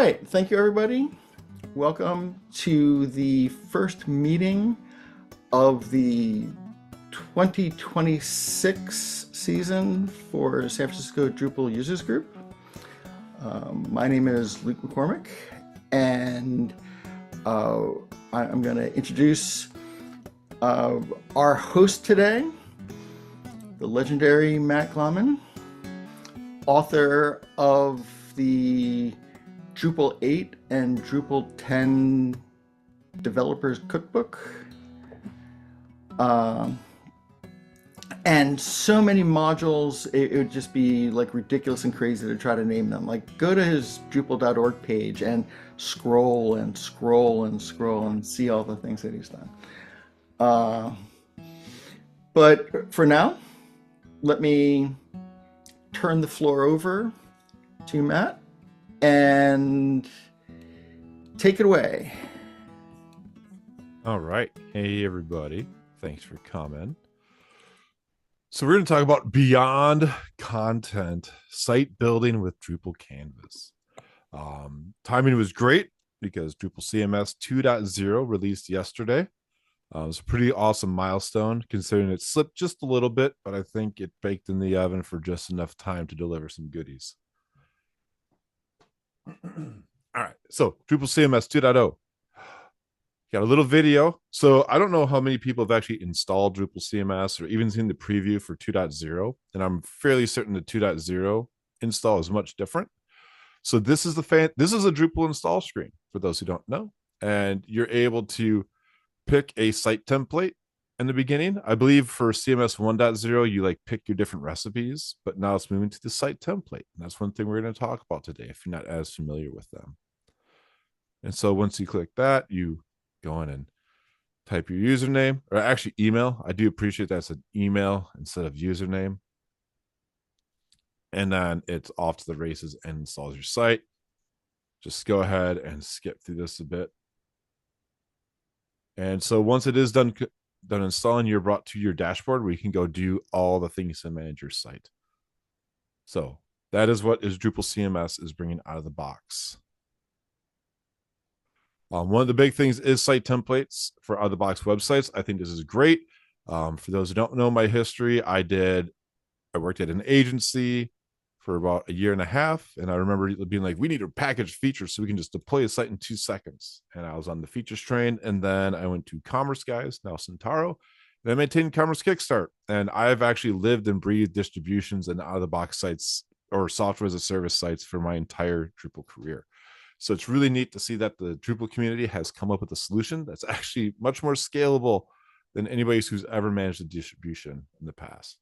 right, thank you everybody. Welcome to the first meeting of the 2026 season for San Francisco Drupal Users Group. My name is Luke McCormick, and I'm going to introduce our host today, the legendary Matt Glaman, author of the Drupal 8 and Drupal 10 Developers Cookbook. And so many modules, it would just be like ridiculous and crazy to try to name them. Like, go to his Drupal.org page and scroll and scroll and scroll and see all the things that he's done. But for now, let me turn the floor over to Matt and take it away. All right. Hey, everybody. Thanks for coming. So we're going to talk about beyond content, site building with Drupal Canvas. Timing was great because Drupal CMS 2.0 released yesterday. It was a pretty awesome milestone considering it slipped just a little bit, but I think it baked in the oven for just enough time to deliver some goodies. All right. So Drupal CMS 2.0. Got a little video. So I don't know how many people have actually installed Drupal CMS or even seen the preview for 2.0. And I'm fairly certain the 2.0 install is much different. So this is a Drupal install screen for those who don't know. And you're able to pick a site template in the beginning. I believe for CMS 1.0, you like pick your different recipes, but now it's moving to the site template. And that's one thing we're going to talk about today if you're not as familiar with them. And so once you click that, you go in and type your username, or actually email. I do appreciate that's an email instead of username. And then it's off to the races and installs your site. Just go ahead and skip through this a bit. And so once it is done installing, you're brought to your dashboard where you can go do all the things to manage your site. So that is what Drupal CMS is bringing out of the box. One of the big things is site templates for out-of-the-box websites. I think this is great. For those who don't know my history, I worked at an agency for about a year and a half, and I remember being like, we need a package feature so we can just deploy a site in 2 seconds. And I was on the features train, and then I went to Commerce Guys, now Centauro, and I maintained Commerce Kickstart. And I've actually lived and breathed distributions and out-of-the-box sites or software as a service sites for my entire Drupal career. So it's really neat to see that the Drupal community has come up with a solution that's actually much more scalable than anybody who's ever managed a distribution in the past.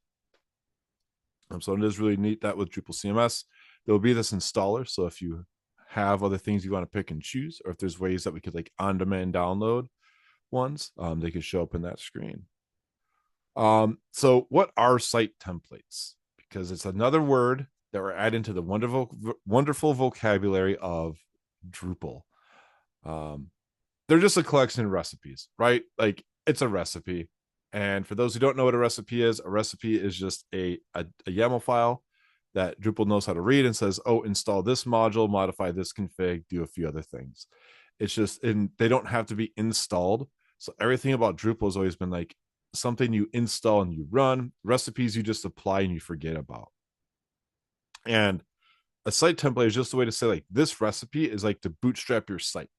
So it is really neat that with Drupal CMS, there will be this installer. So if you have other things you want to pick and choose, or if there's ways that we could like on-demand download ones, they could show up in that screen. So what are site templates? Because it's another word that we're adding to the wonderful vocabulary of Drupal. They're just a collection of recipes, right? Like, it's a recipe. And for those who don't know what a recipe is just a YAML file that Drupal knows how to read and says, oh, install this module, modify this config, do a few other things. It's just, and they don't have to be installed. So everything about Drupal has always been like something you install and you run, recipes you just apply and you forget about. And a site template is just a way to say, like, this recipe is like to bootstrap your site,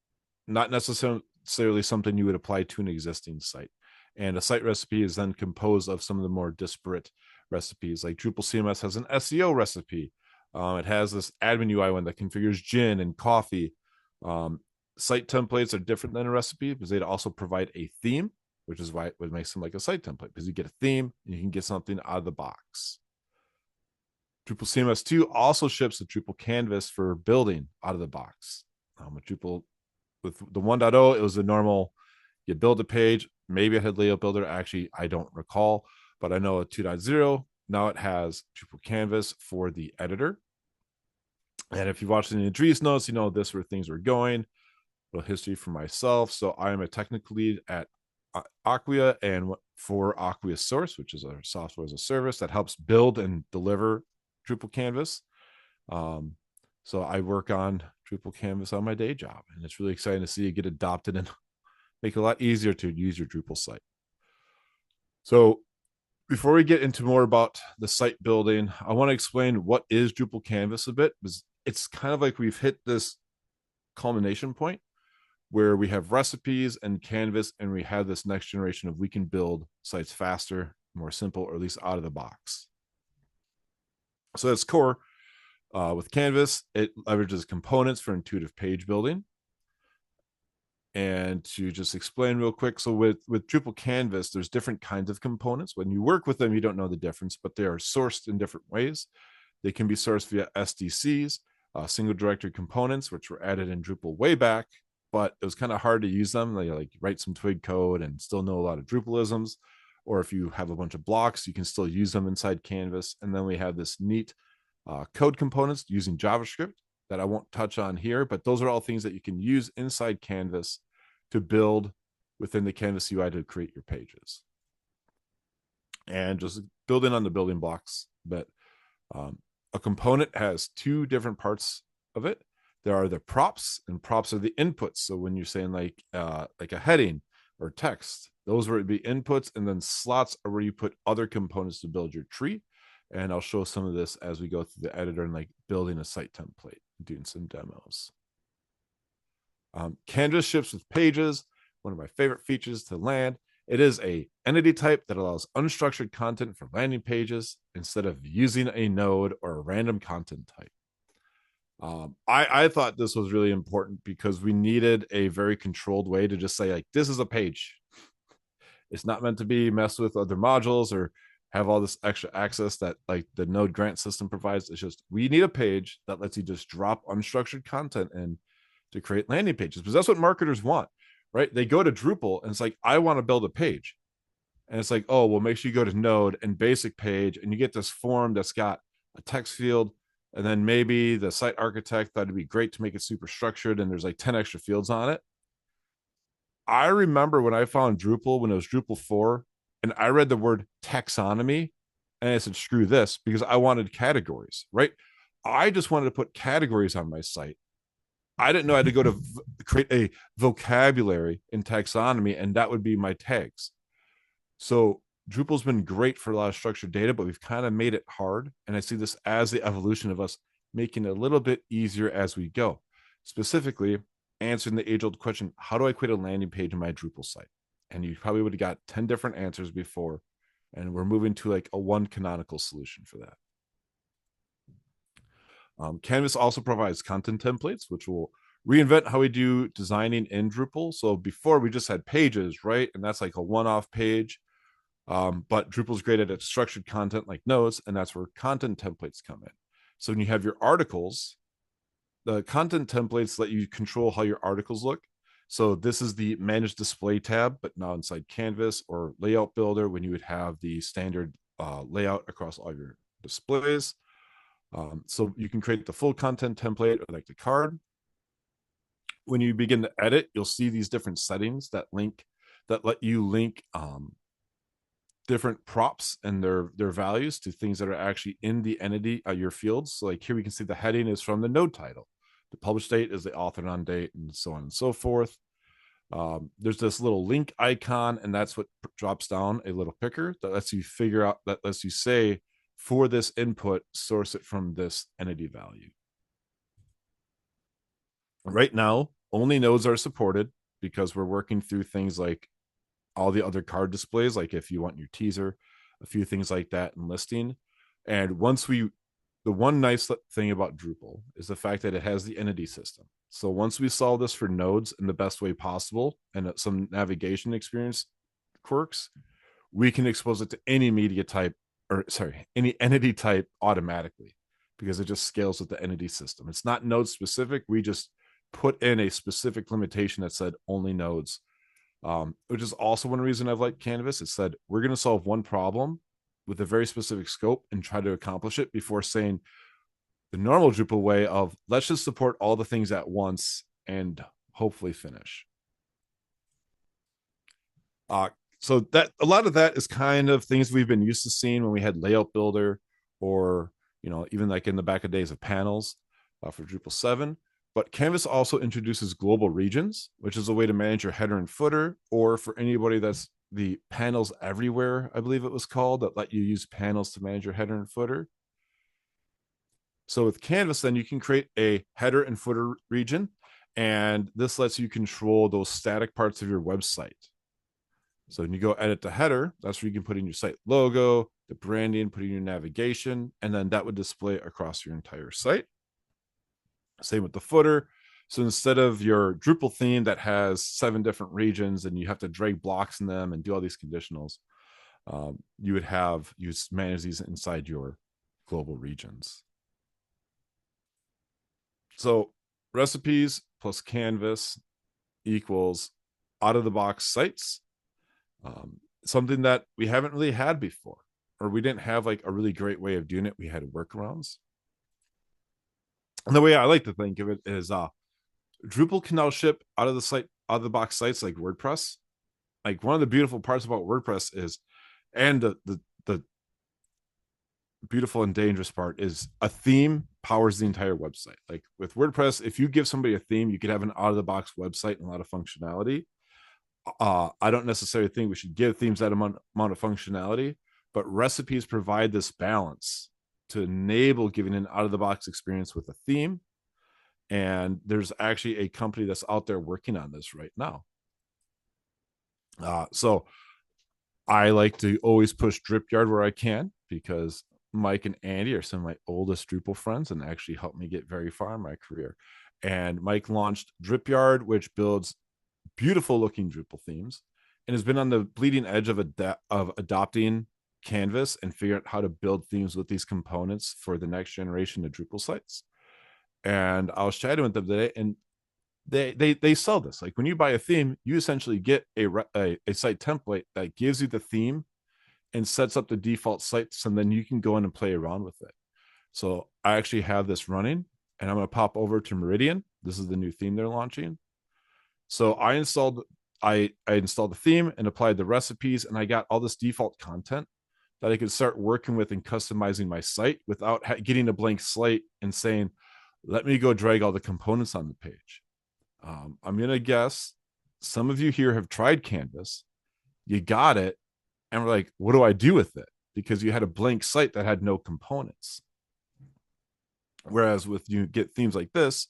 not necessarily something you would apply to an existing site. And a site recipe is then composed of some of the more disparate recipes. Like Drupal CMS has an SEO recipe. It has this admin UI one that configures gin and coffee. Site templates are different than a recipe because they also provide a theme, which is why it makes them like a site template, because you get a theme and you can get something out of the box. Drupal CMS 2 also ships the Drupal Canvas for building out of the box. With the 1.0, it was the normal, you build a page, maybe it had layout builder. Actually, I don't recall, but I know at 2.0, now it has Drupal Canvas for the editor. And if you watched the Andreas notes, you know this is where things were going. A little history for myself. So I am a technical lead at Acquia and for Acquia Source, which is our software as a service that helps build and deliver Drupal Canvas. So I work on Drupal Canvas on my day job, and it's really exciting to see it get adopted and make it a lot easier to use your Drupal site. So before we get into more about the site building, I want to explain what is Drupal Canvas a bit, because it's kind of like we've hit this culmination point where we have recipes and Canvas, and we have this next generation of we can build sites faster, more simple, or at least out of the box. So that's core. With Canvas, it leverages components for intuitive page building. And to just explain real quick, so with Drupal Canvas, there's different kinds of components. When you work with them, you don't know the difference, but they are sourced in different ways. They can be sourced via SDCs, single directory components, which were added in Drupal way back, but it was kind of hard to use them. Like write some Twig code and still know a lot of Drupalisms. Or if you have a bunch of blocks, you can still use them inside Canvas. And then we have this neat code components using JavaScript that I won't touch on here, but those are all things that you can use inside Canvas to build within the Canvas UI to create your pages. And just building on the building blocks, but a component has two different parts of it. There are the props, and props are the inputs. So when you're saying like a heading or text, those would be inputs, and then slots are where you put other components to build your tree. And I'll show some of this as we go through the editor and like building a site template, doing some demos. Canvas ships with pages, one of my favorite features to land. It is a entity type that allows unstructured content for landing pages instead of using a node or a random content type. I thought this was really important because we needed a very controlled way to just say like, this is a page. It's not meant to be messed with other modules or have all this extra access that like the node grant system provides. It's just, we need a page that lets you just drop unstructured content in to create landing pages, because that's what marketers want, right? They go to Drupal and it's like, I want to build a page. And it's like, oh, well, make sure you go to node and basic page, and you get this form that's got a text field. And then maybe the site architect thought it'd be great to make it super structured, and there's like 10 extra fields on it. I remember when I found Drupal, when it was Drupal 4, and I read the word taxonomy, and I said, screw this, because I wanted categories, right? I just wanted to put categories on my site. I didn't know I had to go to create a vocabulary in taxonomy, and that would be my tags. So Drupal's been great for a lot of structured data, but we've kind of made it hard. And I see this as the evolution of us making it a little bit easier as we go. Specifically, answering the age-old question, how do I create a landing page in my Drupal site? And you probably would have got 10 different answers before. And we're moving to like a one canonical solution for that. Canvas also provides content templates, which will reinvent how we do designing in Drupal. So before we just had pages, right? And that's like a one-off page. But Drupal's great at structured content like notes, and that's where content templates come in. So when you have your articles, the content templates let you control how your articles look. So this is the manage display tab, but now inside Canvas, or layout builder when you would have the standard layout across all your displays. So you can create the full content template or like the card. When you begin to edit, you'll see these different settings that let you link different props and their values to things that are actually in the entity, your fields. So like here we can see the heading is from the node title. The publish date is the author on date, and so on and so forth. There's this little link icon, and that's what drops down a little picker that lets you figure out, that lets you say, for this input, source it from this entity value. Right now, only nodes are supported because we're working through things like all the other card displays, like if you want your teaser, a few things like that, and listing. And the one nice thing about Drupal is the fact that it has the entity system. So once we solve this for nodes in the best way possible and some navigation experience quirks, we can expose it to any media type, or sorry, any entity type automatically, because it just scales with the entity system. It's not node specific. We just put in a specific limitation that said only nodes, which is also one reason I've liked Canvas. It said, we're going to solve one problem with a very specific scope and try to accomplish it before saying the normal Drupal way of let's just support all the things at once and hopefully finish. So that a lot of that is kind of things we've been used to seeing when we had layout builder, or even like in the back of days of panels. for Drupal 7. But Canvas also introduces global regions, which is a way to manage your header and footer, or for anybody that's the panels everywhere, I believe it was called, that let you use panels to manage your header and footer. So with Canvas, then you can create a header and footer region, and this lets you control those static parts of your website. So when you go edit the header, that's where you can put in your site logo, the branding, put in your navigation, and then that would display across your entire site. Same with the footer. So instead of your Drupal theme that has 7 different regions and you have to drag blocks in them and do all these conditionals, you manage these inside your global regions. So recipes plus Canvas equals out of the box sites, something that we haven't really had before, or we didn't have like a really great way of doing it. We had workarounds. And the way I like to think of it is Drupal can now ship out of the box sites like WordPress. Like one of the beautiful parts about WordPress is, and the beautiful and dangerous part is, a theme powers the entire website. Like with WordPress, if you give somebody a theme, you could have an out of the box website and a lot of functionality. I don't necessarily think we should give themes that amount of functionality, but recipes provide this balance to enable giving an out of the box experience with a theme. And there's actually a company that's out there working on this right now. So I like to always push DripYard where I can, because Mike and Andy are some of my oldest Drupal friends and actually helped me get very far in my career. And Mike launched DripYard, which builds beautiful looking Drupal themes and has been on the bleeding edge of adopting Canvas and figuring out how to build themes with these components for the next generation of Drupal sites. And I was chatting with them today, and they sell this. Like when you buy a theme, you essentially get a site template that gives you the theme and sets up the default sites, and then you can go in and play around with it. So I actually have this running, and I'm going to pop over to Meridian. This is the new theme they're launching. So I installed the theme and applied the recipes, and I got all this default content that I could start working with and customizing my site without getting a blank slate and saying, let me go drag all the components on the page. I'm going to guess some of you here have tried Canvas. You got it. And we're like, what do I do with it? Because you had a blank site that had no components. Whereas with you get themes like this,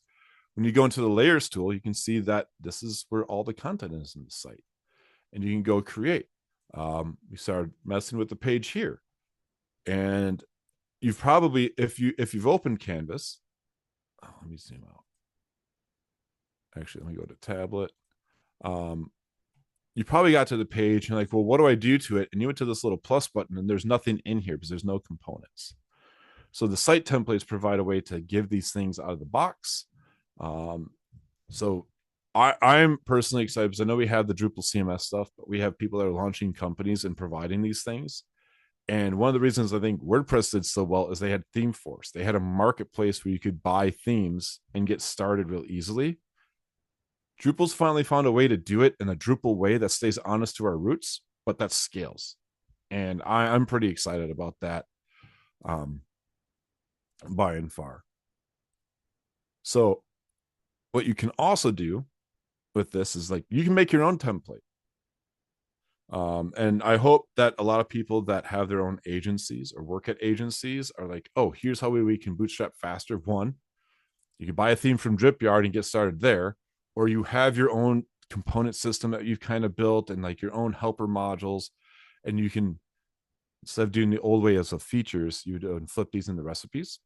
when you go into the layers tool, you can see that this is where all the content is in the site. And you can go create. We started messing with the page here. And you've probably, if you've opened Canvas, let me zoom out. Actually, let me go to tablet. You probably got to the page and you're like, well, what do I do to it? And you went to this little plus button and there's nothing in here because there's no components. So the site templates provide a way to give these things out of the box. So I'm personally excited because I know we have the Drupal CMS stuff, but we have people that are launching companies and providing these things. And one of the reasons I think WordPress did so well is they had ThemeForce. They had a marketplace where you could buy themes and get started real easily. Drupal's finally found a way to do it in a Drupal way that stays honest to our roots, but that scales. And I'm pretty excited about that by and far. So what you can also do with this is like you can make your own template. And I hope that a lot of people that have their own agencies or work at agencies are like, oh, here's how we can bootstrap faster. One, you can buy a theme from DripYard and get started there, or you have your own component system that you've kind of built and like your own helper modules, and you can, instead of doing the old way as of features, you would flip these into recipes.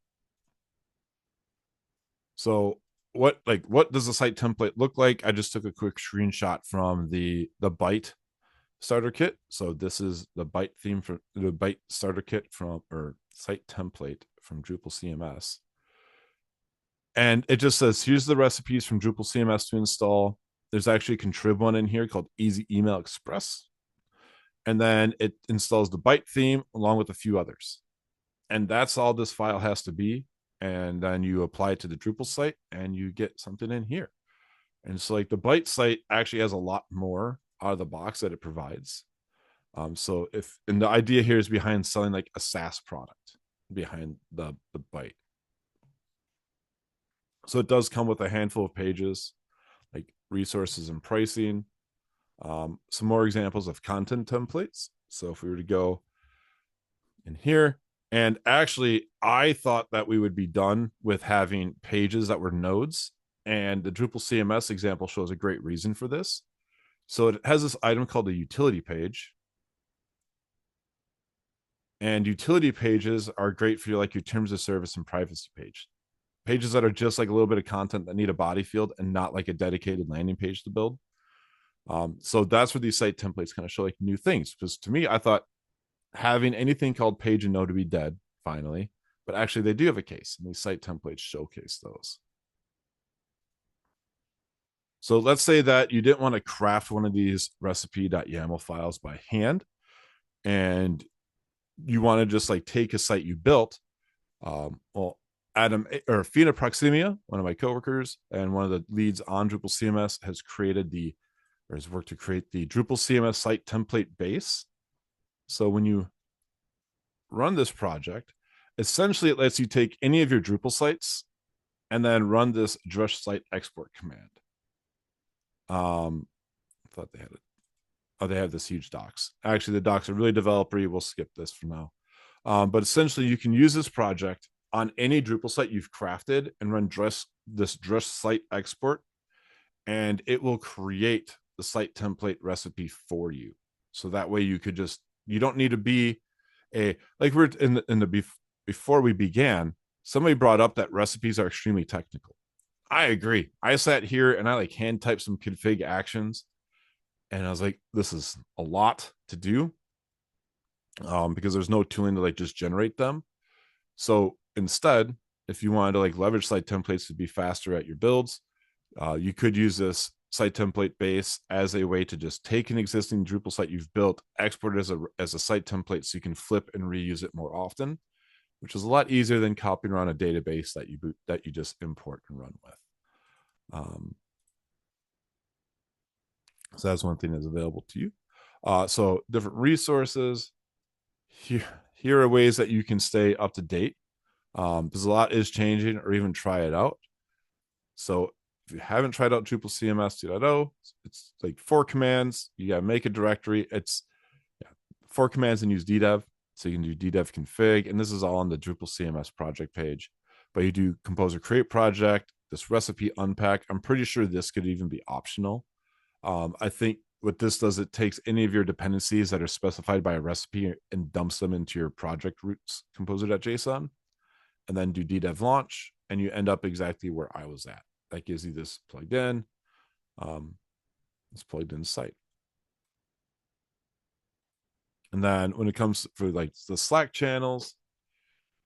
So what does the site template look like? I just took a quick screenshot from the Byte starter kit. So this is the Byte theme for the Byte starter kit or site template from Drupal CMS. And it just says, here's the recipes from Drupal CMS to install. There's actually a contrib one in here called Easy Email Express. And then it installs the Byte theme along with a few others. And that's all this file has to be. And then you apply it to the Drupal site and you get something in here. And so like the Byte site actually has a lot more out of the box that it provides. So and the idea here is behind selling like a SaaS product behind the Byte. So it does come with a handful of pages, like resources and pricing. Some more examples of content templates. So if we were to go in here, and actually, I thought that we would be done with having pages that were nodes. And the Drupal CMS example shows a great reason for this. So it has this item called a utility page. And utility pages are great for like your terms of service and privacy page. Pages that are just like a little bit of content that need a body field and not like a dedicated landing page to build. So that's where these site templates kind of show like new things. Because to me, I thought having anything called page and node to be dead finally, but actually they do have a case, and these site templates showcase those. So let's say that you didn't want to craft one of these recipe.yaml files by hand, and you want to just like take a site you built. Well, Adam or Fina Proximia, one of my coworkers and one of the leads on Drupal CMS, has created or has worked to create the Drupal CMS site template base. So when you run this project, essentially it lets you take any of your Drupal sites and then run this drush site export command. I thought they had it. Oh, they have this huge docs. Actually, the docs are really developer-y. We'll skip this for now. But essentially, you can use this project on any Drupal site you've crafted and run this drush site export, and it will create the site template recipe for you. So that way you don't need to be like we're in the before we began, somebody brought up that recipes are extremely technical. I agree. I sat here and I like hand typed some config actions, and I was like, this is a lot to do, because there's no tooling to like just generate them. So instead, if you wanted to like leverage site templates to be faster at your builds, you could use this site template base as a way to just take an existing Drupal site you've built, export it as a site template so you can flip and reuse it more often, which is a lot easier than copying around a database that you just import and run with. So that's one thing that's available to you. So different resources. Here are ways that you can stay up to date, because a lot is changing, or even try it out. So if you haven't tried out Drupal CMS 2.0, it's like 4 commands. You got to make a directory. It's 4 commands and use ddev. So you can do ddev config, and this is all on the Drupal CMS project page. But you do composer create project, this recipe unpack. I'm pretty sure this could even be optional. I think what this does, it takes any of your dependencies that are specified by a recipe and dumps them into your project roots composer.json, and then do ddev launch, and you end up exactly where I was at. That gives you this plugged in, this plugged in site. And then when it comes for like the Slack channels,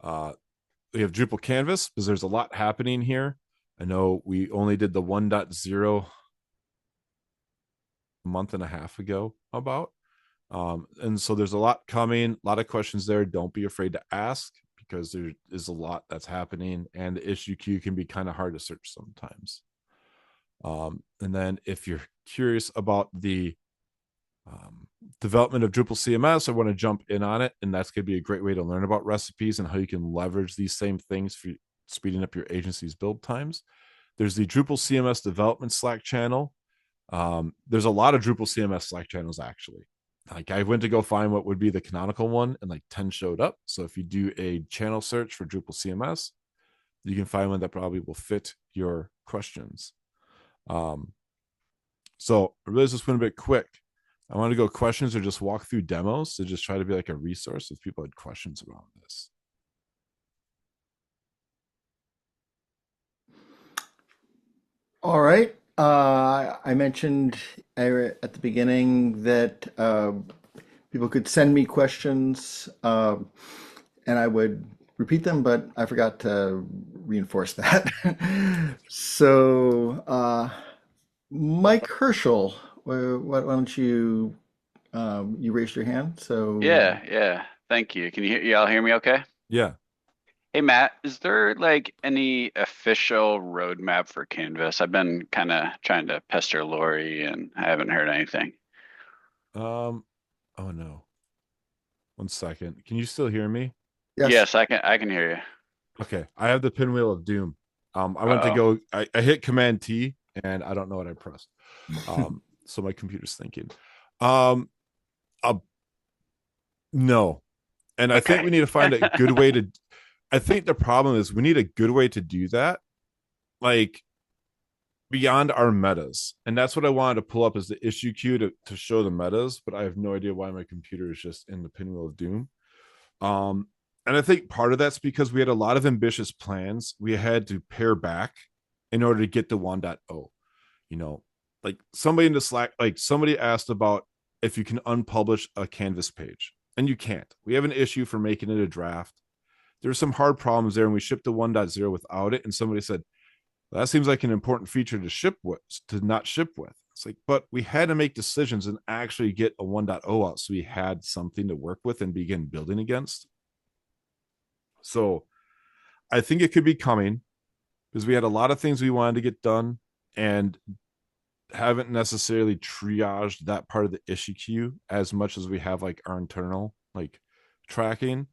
we have Drupal Canvas because there's a lot happening here. I know we only did the 1.0 a month and a half ago about. And so there's a lot coming, a lot of questions there. Don't be afraid to ask, because there is a lot that's happening, and the issue queue can be kind of hard to search sometimes. And then if you're curious about the development of Drupal CMS, I want to jump in on it, and that's going to be a great way to learn about recipes and how you can leverage these same things for speeding up your agency's build times. There's the Drupal CMS development Slack channel. There's a lot of Drupal CMS Slack channels, actually. Like I went to go find what would be the canonical one, and like 10 showed up. So if you do a channel search for Drupal CMS, you can find one that probably will fit your questions. So I realized this went a bit quick. I want to go questions or just walk through demos to just try to be like a resource if people had questions around this. All right. I mentioned at the beginning that people could send me questions, and I would repeat them, but I forgot to reinforce that. So, Mike Herschel, why don't you raised your hand? So, Yeah, yeah. Thank you. Can you hear, y'all hear me okay? Yeah. Hey Matt, is there like any official roadmap for Canvas? I've been kind of trying to pester Lori and I haven't heard anything. Oh no. 1 second. Can you still hear me? yes. Yes, I can hear you. Okay. I have the pinwheel of doom. I went to go, I hit Command T and I don't know what I pressed. So my computer's thinking. No. And I think we need to find a good way to, I think the problem is we need a good way to do that, like beyond our metas. And that's what I wanted to pull up as the issue queue to show the metas, but I have no idea why my computer is just in the pinwheel of doom. And I think part of that's because we had a lot of ambitious plans. We had to pare back in order to get to 1.0. You know, like somebody in the Slack, like somebody asked about if you can unpublish a Canvas page, and you can't. We have an issue for making it a draft. There's some hard problems there, and we shipped to 1.0 without it. And somebody said, that seems like an important feature to ship with, to not ship with. It's like, but we had to make decisions and actually get a 1.0 out so we had something to work with and begin building against. So I think it could be coming because we had a lot of things we wanted to get done and haven't necessarily triaged that part of the issue queue as much as we have like our internal like tracking.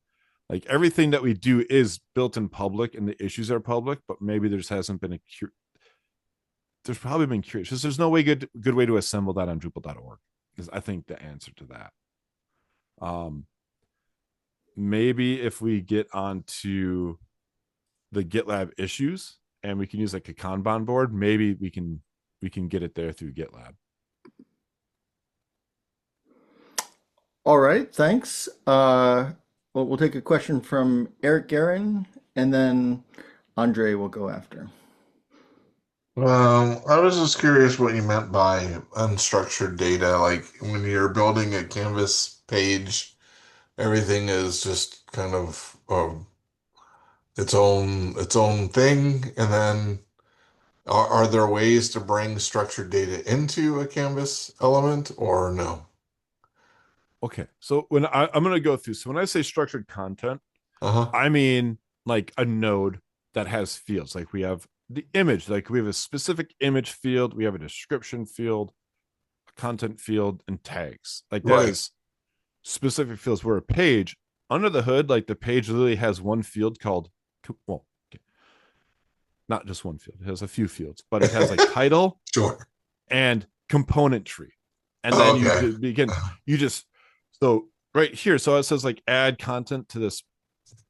Like everything that we do is built in public and the issues are public, but maybe there just hasn't been there's probably been curious. Just there's no way good way to assemble that on Drupal.org is I think the answer to that. Maybe if we get onto the GitLab issues and we can use like a Kanban board, maybe we can get it there through GitLab. All right, thanks. Well, we'll take a question from Eric Garin, and then Andre will go after. I was just curious what you meant by unstructured data. Like when you're building a Canvas page, everything is just kind of its own thing, and then are there ways to bring structured data into a Canvas element or no? Okay, so when I'm going to go through, so when I say structured content, I mean like a node that has fields. Like we have the image, like we have a specific image field, we have a description field, a content field, and tags. Like that is specific fields. Where a page under the hood, like the page literally has one field called, well, okay, not just one field, it has a few fields, but it has like title and component tree. And then you begin, so right here, so it says like add content to this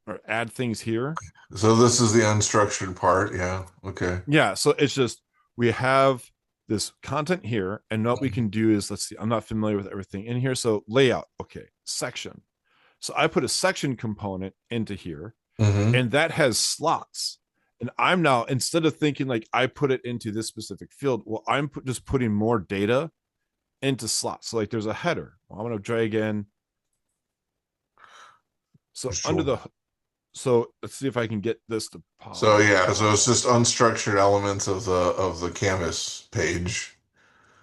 or add things here. So this is the unstructured part. Yeah. Okay. Yeah. So it's just, we have this content here, and what we can do is, let's see, I'm not familiar with everything in here. So layout. Okay. Section. So I put a section component into here, and that has slots. And I'm now, instead of thinking like I put it into this specific field, well, I'm just putting more data into slots. So like there's a header. Well, I'm going to drag in. So under the, so let's see if I can get this to pop. So yeah, so it's just unstructured elements of the Canvas page.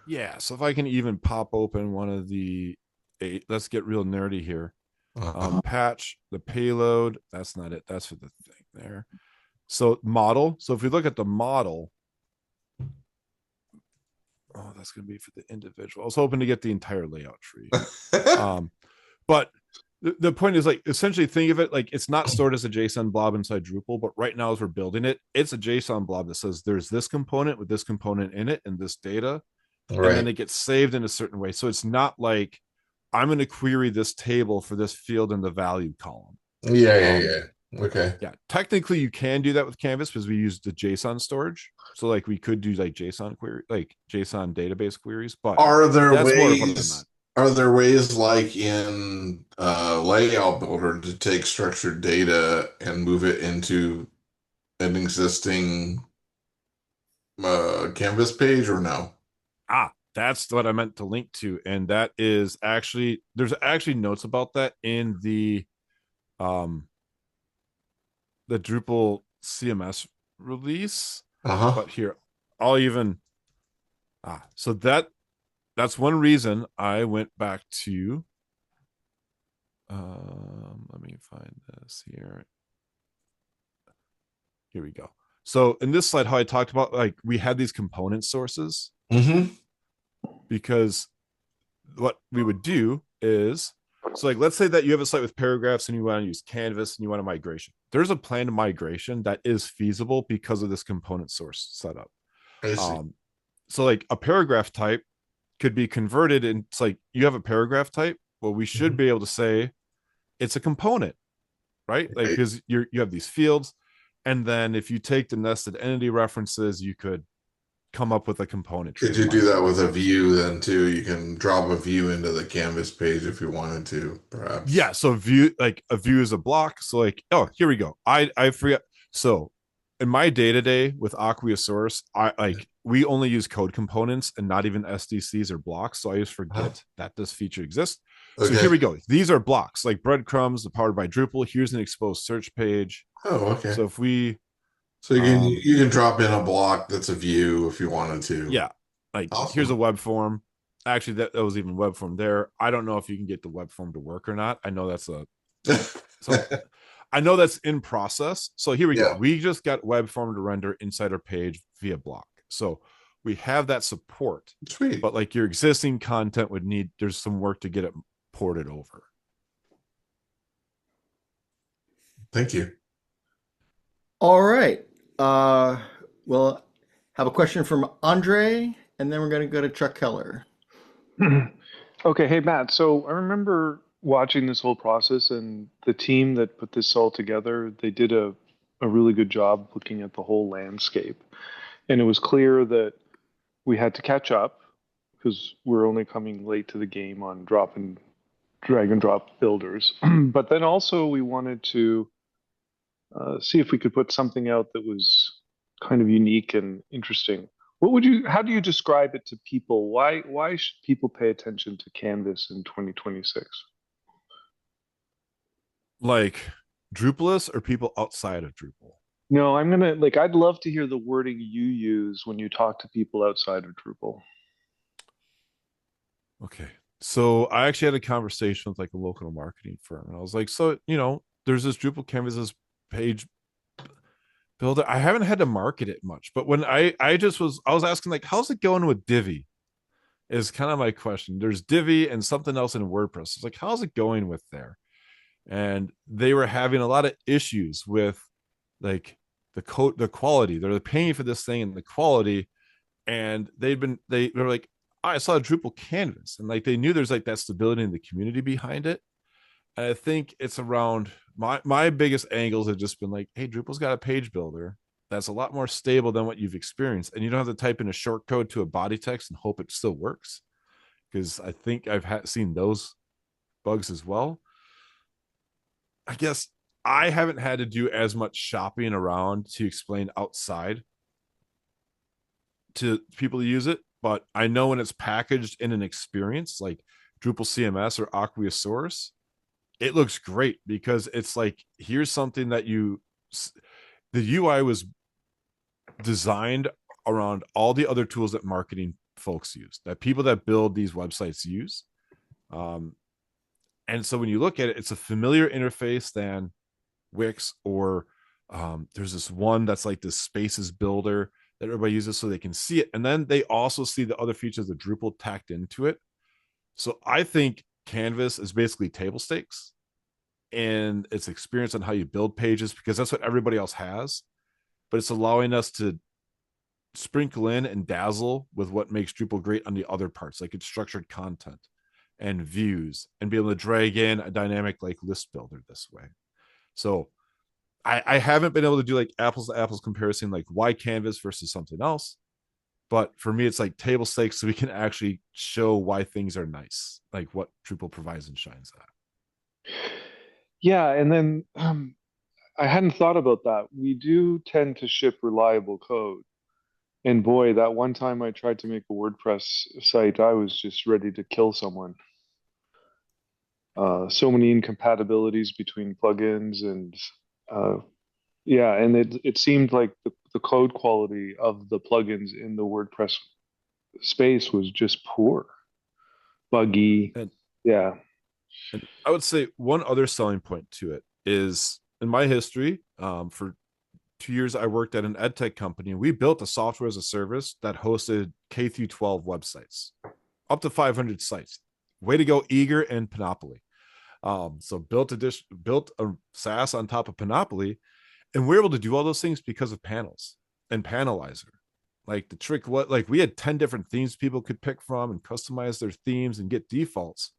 Yeah. So if I can even pop open one of the let's get real nerdy here. Patch the payload. That's not it. That's for the thing there. So model. So if we look at the model, oh, that's going to be for the individual. I was hoping to get the entire layout tree. But the point is, like, essentially think of it like it's not stored as a JSON blob inside Drupal, but right now as we're building it, it's a JSON blob that says there's this component with this component in it and this data. And then it gets saved in a certain way. So it's not like I'm going to query this table for this field in the value column. Yeah. Okay. Yeah. Technically, you can do that with Canvas because we use the JSON storage. So like we could do like JSON query, like JSON database queries. But are there ways like in Layout Builder to take structured data and move it into an existing Canvas page or no? That's what I meant to link to. And that is actually, there's actually notes about that in the Drupal CMS release. But here, I'll even, so that's one reason I went back to, let me find this here. Here we go. So in this slide, how I talked about, like, we had these component sources. Because what we would do is So like, let's say that you have a site with paragraphs and you want to use Canvas and you want a migration. There's a planned migration that is feasible because of this component source setup. I see. So like a paragraph type could be converted, and it's like you have a paragraph type. Well, we should be able to say it's a component, right? Like, because you have these fields, and then if you take the nested entity references, you could come up with a component tree. Could you do that with a view then too? You can drop a view into the Canvas page if you wanted to, perhaps. Yeah, so view, like a view is a block. So like, oh, here we go. I forget. So in my day-to-day with Acquia Source, we only use code components and not even SDCs or blocks. So I just forget that this feature exists. So here we go. These are blocks like breadcrumbs powered by Drupal. Here's an exposed search page. Oh, okay. So if we, so you can drop in a block that's a view if you wanted to. Yeah, like here's a web form. Actually, that was even web form there. I don't know if you can get the web form to work or not. I know that's I know that's in process. So here we go. We just got web form to render inside our page via block. So we have that support. Sweet. But like your existing content would need, there's some work to get it ported over. Thank you. All right. We'll have a question from Andre, and then we're going to go to Chuck Keller. Okay, hey Matt. So I remember watching this whole process, and the team that put this all together, they did a really good job looking at the whole landscape. And it was clear that we had to catch up because we're only coming late to the game on drag and drop builders. But then also we wanted to see if we could put something out that was kind of unique and interesting. How do you describe it to people? Why should people pay attention to Canvas in 2026? Like Drupalists or people outside of Drupal? No, I'd love to hear the wording you use when you talk to people outside of Drupal. Okay. So I actually had a conversation with like a local marketing firm, and I was like, so, there's this Drupal Canvas page builder. I haven't had to market it much, but when I was asking like, how's it going with Divi is kind of my question. There's Divi and something else in WordPress. It's like, how's it going with there? And they were having a lot of issues with like the quality. They're paying for this thing and the quality. And they were like, I saw a Drupal Canvas, and like they knew there's like that stability in the community behind it. And I think it's around my biggest angles have just been like, hey, Drupal's got a page builder that's a lot more stable than what you've experienced, and you don't have to type in a short code to a body text and hope it still works. Because I think I've seen those bugs as well. I guess I haven't had to do as much shopping around to explain outside to people to use it, but I know when it's packaged in an experience like Drupal CMS or Acquia Source, it looks great because it's like, here's something that the UI was designed around all the other tools that marketing folks use, that people that build these websites use. And so when you look at it, it's a familiar interface than Wix, or there's this one that's like this Spaces builder that everybody uses so they can see it. And then they also see the other features that Drupal tacked into it. So I think Canvas is basically table stakes in its experience on how you build pages, because that's what everybody else has. But it's allowing us to sprinkle in and dazzle with what makes Drupal great on the other parts, like its structured content and views, and be able to drag in a dynamic like list builder this way. So I haven't been able to do like apples to apples comparison, like why Canvas versus something else. But for me, it's like table stakes, so we can actually show why things are nice, like what Drupal provides and shines at. Yeah, and then I hadn't thought about that. We do tend to ship reliable code. And boy, that one time I tried to make a WordPress site, I was just ready to kill someone. So many incompatibilities between plugins, and and it seemed like the code quality of the plugins in the WordPress space was just poor, buggy. And I would say one other selling point to it is, in my history, for 2 years, I worked at an ed tech company, and we built a software as a service that hosted K through 12 websites, up to 500 sites. Way to go, Eager and Panoply. So built a SaaS on top of Panoply, and we're able to do all those things because of panels and Panelizer. Like the trick, we had 10 different themes people could pick from and customize their themes and get defaults.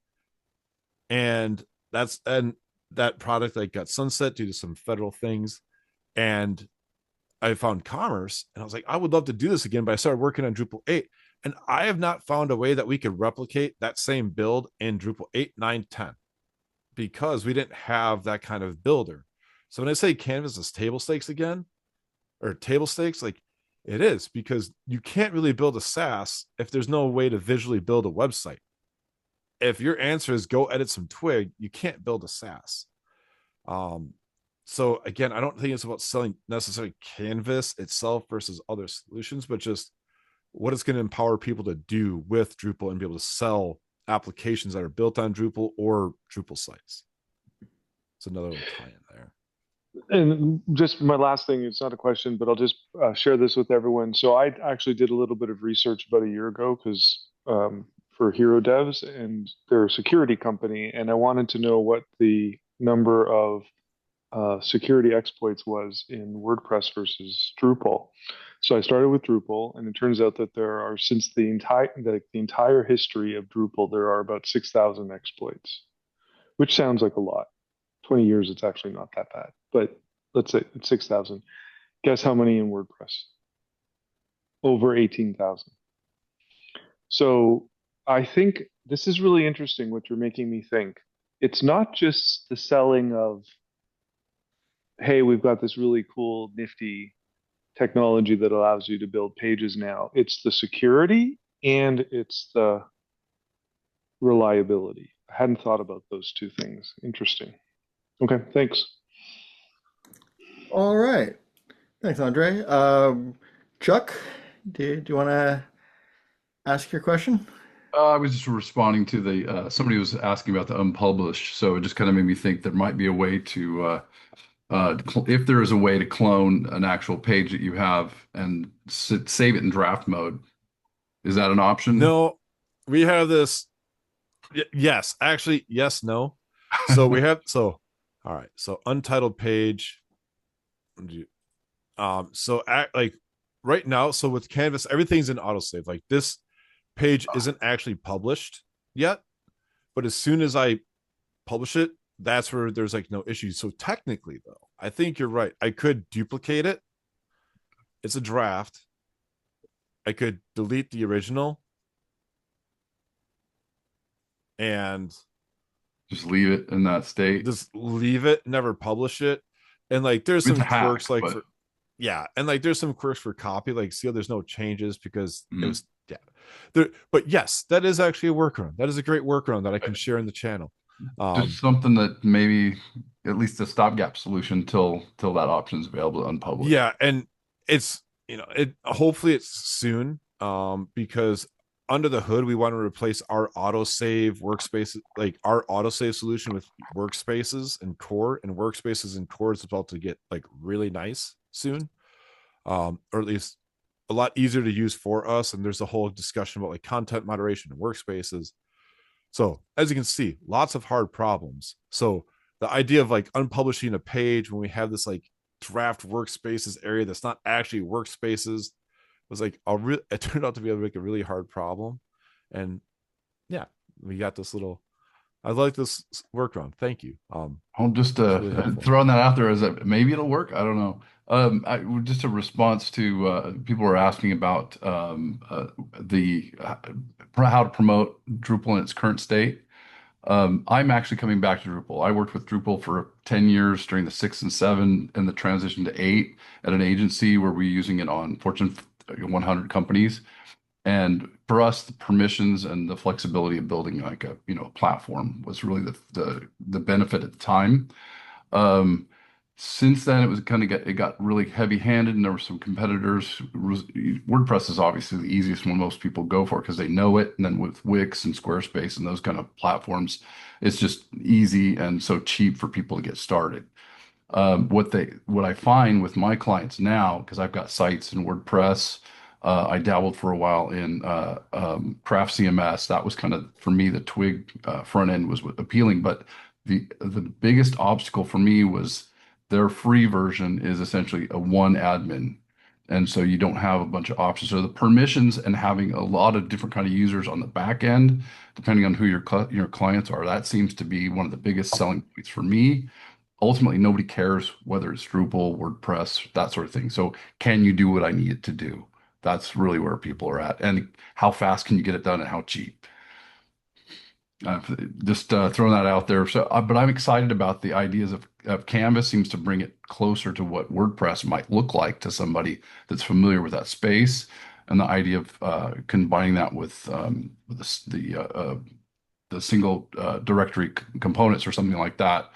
And that product like got sunset due to some federal things. And I found Commerce and I was like, I would love to do this again, but I started working on Drupal 8. And I have not found a way that we could replicate that same build in Drupal 8, 9, 10 because we didn't have that kind of builder. So when I say Canvas is table stakes again, or table stakes, like it is, because you can't really build a SaaS if there's no way to visually build a website. If your answer is go edit some Twig, you can't build a SaaS. So again, I don't think it's about selling necessarily Canvas itself versus other solutions, but just what it's going to empower people to do with Drupal and be able to sell applications that are built on Drupal or Drupal sites. It's another little tie in there. And just my last thing, it's not a question, but I'll just share this with everyone. So I actually did a little bit of research about a year ago because for Hero Devs, and they're a security company, and I wanted to know what the number of security exploits was in WordPress versus Drupal. So I started with Drupal, and it turns out that there are, since the entire history of Drupal, there are about 6,000 exploits, which sounds like a lot. 20 years, it's actually not that bad, but let's say it's 6,000. Guess how many in WordPress? Over 18,000. So I think this is really interesting what you're making me think. It's not just the selling of, hey, we've got this really cool, nifty technology that allows you to build pages now. It's the security and it's the reliability. I hadn't thought about those two things. Interesting. Okay, thanks. All right. Thanks, Andre. Chuck, do you want to ask your question? I was just responding to the somebody was asking about the unpublished, so it just kind of made me think there might be a way to if there is a way to clone an actual page that you have and save it in draft mode. Is that an option? No, we have this. Yes, actually, yes, no. So we have all right. So untitled page. So like right now, so with Canvas, everything's in autosave. Like this page isn't actually published yet, but as soon as I publish it, that's where there's like no issues. So technically, though, I think you're right. I could duplicate it. It's a draft. I could delete the original and just leave it in that state. Just leave it, never publish it. And like there's some quirks like for, and like there's some quirks for copy, like see how there's no changes because it was there. But yes, that is actually a workaround. That is a great workaround that I can share in the channel. Just something that maybe at least a stopgap solution till that option is available to unpublish. Yeah, and it's hopefully it's soon because under the hood we want to replace our autosave workspaces, like our autosave solution with workspaces and core, and workspaces and core is about to get like really nice soon, or at least a lot easier to use for us. And there's a whole discussion about like content moderation and workspaces. So as you can see, lots of hard problems. So the idea of like unpublishing a page when we have this like draft workspaces area that's not actually workspaces was like it turned out to be like a really hard problem. And yeah, we got this little, I like this workaround. Thank you. I'll just really throwing that out there as maybe it'll work. I don't know. Just a response to people were asking about how to promote Drupal in its current state. I'm actually coming back to Drupal. I worked with Drupal for 10 years during the 6 and 7 and the transition to 8 at an agency where we're using it on Fortune 100 companies. And for us, the permissions and the flexibility of building like a platform was really the benefit at the time. Since then, it was it got really heavy-handed, and there were some competitors. WordPress is obviously the easiest one most people go for because they know it. And then with Wix and Squarespace and those kind of platforms, it's just easy and so cheap for people to get started. What I find with my clients now, because I've got sites in WordPress, I dabbled for a while in Craft CMS. That was kind of, for me, the Twig front end was appealing, but the biggest obstacle for me was their free version is essentially a one admin. And so you don't have a bunch of options. So the permissions and having a lot of different kind of users on the back end, depending on who your clients are, that seems to be one of the biggest selling points for me. Ultimately, nobody cares whether it's Drupal, WordPress, that sort of thing. So can you do what I need it to do? That's really where people are at. And how fast can you get it done and how cheap? Just throwing that out there. So, but I'm excited about the ideas of Canvas. Seems to bring it closer to what WordPress might look like to somebody that's familiar with that space, and the idea of combining that with the single directory components or something like that.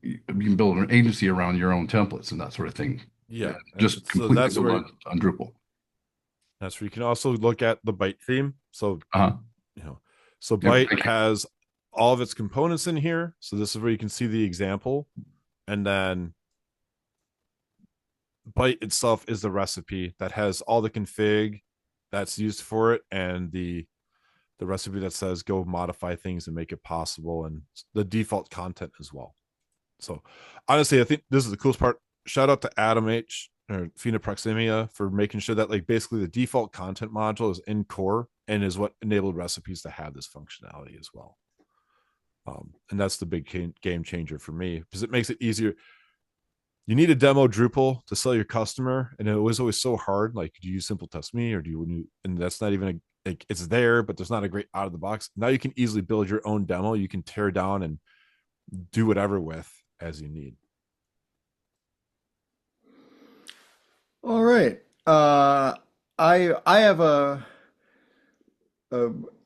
You can build an agency around your own templates and that sort of thing. Yeah, just so completely that's where on Drupal. That's where you can also look at the Byte theme. So you know, so Yep. Byte has all of its components in here. So this is where you can see the example, and then Byte itself is the recipe that has all the config that's used for it, and the recipe that says go modify things and make it possible, and the default content as well. So honestly, I think this is the coolest part. Shout out to Adam H or Fina Proximia for making sure that like basically the default content module is in core and is what enabled recipes to have this functionality as well. And that's the big game changer for me, because it makes it easier. You need a demo Drupal to sell your customer, and it was always so hard. Like, do you simple test me, or do you? And that's not even like it's there, but there's not a great out of the box. Now you can easily build your own demo. You can tear down and do whatever with as you need. All right. I have a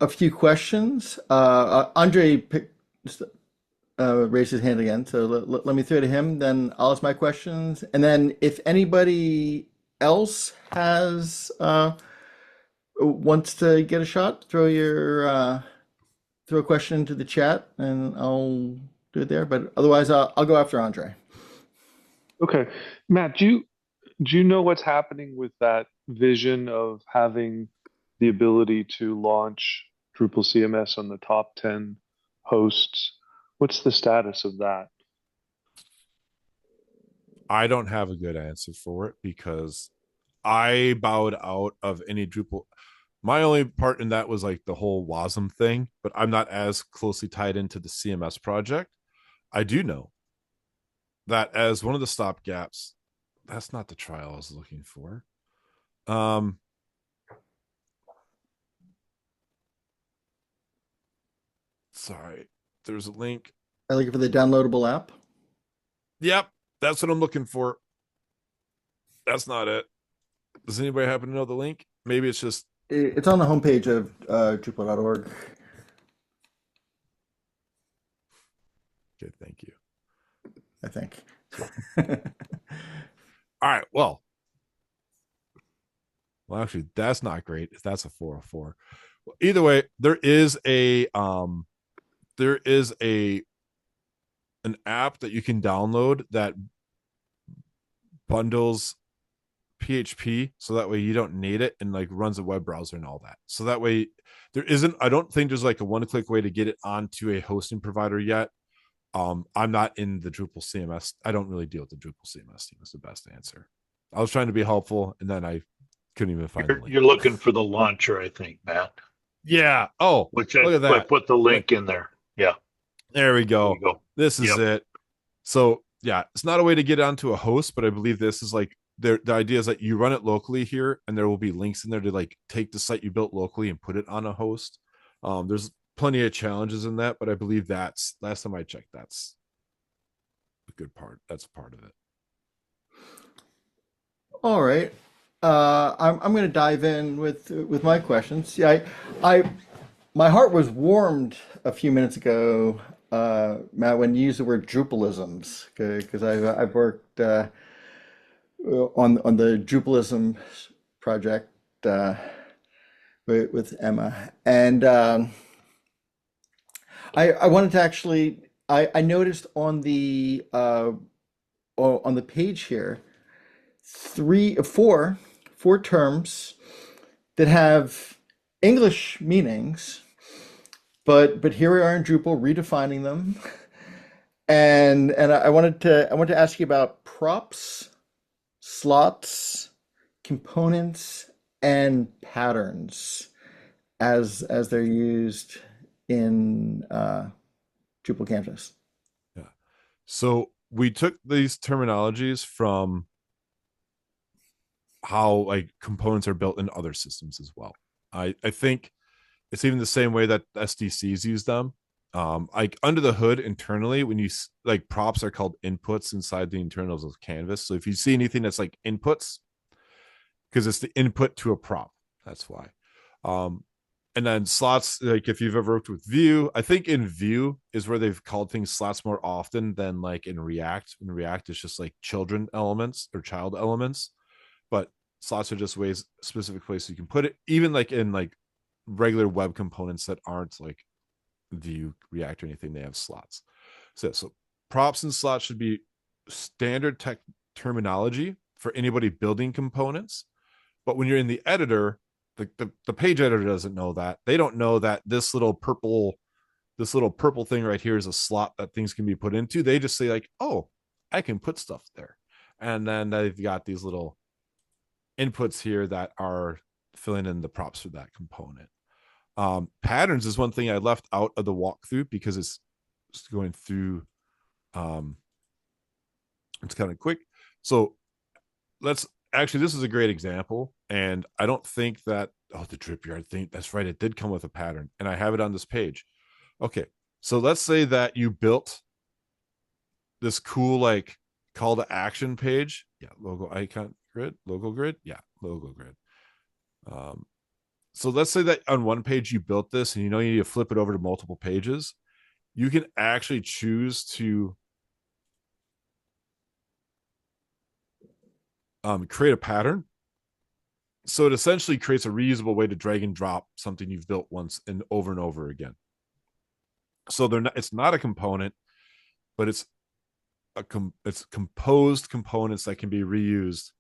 few questions. Andre raised his hand again, so let me throw it to him. Then I'll ask my questions, and then if anybody else has wants to get a shot, throw a question into the chat, and I'll do it there. But otherwise, I'll go after Andre. Okay, Matt, do you know what's happening with that vision of having the ability to launch Drupal CMS on the top 10 hosts? What's the status of that? I don't have a good answer for it because I bowed out of any Drupal. My only part in that was like the whole WASM thing, but I'm not as closely tied into the CMS project. I do know that as one of the stopgaps, that's not the trial I was looking for. Sorry, there's a link. Are you looking for the downloadable app? Yep, that's what I'm looking for. That's not it. Does anybody happen to know the link? Maybe it's just... It's on the homepage of Drupal.org. Good, thank you. I think. All right, well, actually, that's not great if that's a 404. Well, either way, there is an app that you can download that bundles PHP, so that way you don't need it, and like runs a web browser and all that. So that way I don't think there's like a one-click way to get it onto a hosting provider yet. I'm not in the Drupal CMS. I don't really deal with the Drupal CMS team. Is the best answer. I was trying to be helpful, and then I couldn't even find the link. You're looking for the launcher, I think, Matt. Yeah. Oh, Which look at that. I put the link in there. Yeah. There we go. There you go. This is it. So yeah, it's not a way to get onto a host, but I believe this is like the idea is that you run it locally here, and there will be links in there to like take the site you built locally and put it on a host. There's plenty of challenges in that, but I believe that's, last time I checked, that's a good part. That's a part of it. All right. I'm going to dive in with my questions. Yeah, my heart was warmed a few minutes ago, Matt, when you used the word Drupalisms, because I've worked on the Drupalism project with Emma, and I wanted to actually I noticed on the page here four terms that have English meanings, but here we are in Drupal redefining them. And I wanted to ask you about props, slots, components, and patterns as they're used in Drupal Canvas. Yeah. So we took these terminologies from how like components are built in other systems as well. I think it's even the same way that SDCs use them. Like under the hood internally, when you like props are called inputs inside the internals of Canvas. So if you see anything that's like inputs, because it's the input to a prop, that's why. And then slots, like if you've ever worked with Vue, I think in Vue is where they've called things slots more often than like in React. In React, it's just like children elements or child elements, but slots are just ways, specific places you can put it. Even like in like regular web components that aren't like Vue, React, or anything, they have slots. So props and slots should be standard tech terminology for anybody building components. But when you're in the editor, the page editor doesn't know that. They don't know that this little purple thing right here is a slot that things can be put into. They just say like, oh, I can put stuff there. And then they've got these little inputs here that are filling in the props for that component. Patterns is one thing I left out of the walkthrough because it's going through. It's kind of quick. So this is a great example. And I don't think that, the drip yard thing, that's right. It did come with a pattern and I have it on this page. Okay. So let's say that you built this cool, like call to action page. Yeah. Logo icon grid, logo grid. Yeah. Logo grid. So let's say that on one page you built this and you need to flip it over to multiple pages. You can actually choose to create a pattern. So it essentially creates a reusable way to drag and drop something you've built once and over again. So it's not a component, but it's composed components that can be reused